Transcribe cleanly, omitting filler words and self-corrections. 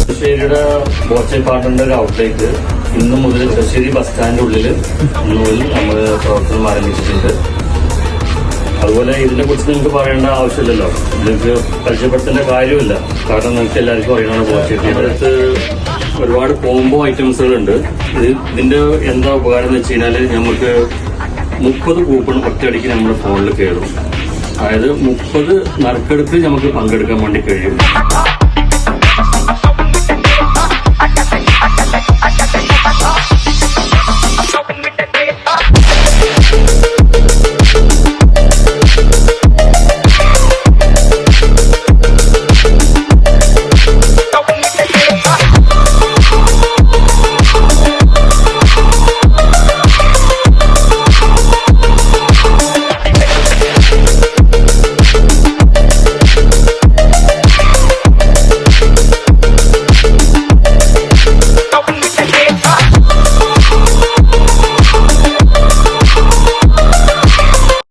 തലശ്ശേരിയുടെ ബോച്ചെ പാർട്ണറിന്റെ ഒരു ഔട്ട്ലെറ്റ് ഇന്നു മുതൽ തലശ്ശേരി ബസ് സ്റ്റാൻഡിന്റെ ഉള്ളിൽ ഇന്നു മുതൽ നമ്മൾ പ്രവർത്തനം ആരംഭിച്ചിട്ടുണ്ട്. അതുപോലെ ഇതിനെ കുറിച്ച് നിങ്ങൾക്ക് പറയേണ്ട ആവശ്യമില്ലല്ലോ, നിങ്ങൾക്ക് പരിചയപ്പെടുത്തേണ്ട കാര്യമില്ല. കാരണം നിങ്ങൾക്ക് എല്ലാവർക്കും അറിയണമാണ് ബോച്ചെ. അടുത്ത് ഒരുപാട് കോംബോ ഐറ്റംസുകളുണ്ട്. ഇതിന്റെ എന്താ ഉപകാരം എന്ന് വെച്ച് കഴിഞ്ഞാൽ നമുക്ക് 30 കൂപ്പൺ ഒറ്റയടിക്ക് നമ്മുടെ ഫോണിൽ കയറും. അതായത് 30 നറുക്കെടുപ്പ് നമുക്ക് പങ്കെടുക്കാൻ വേണ്ടി കഴിയും.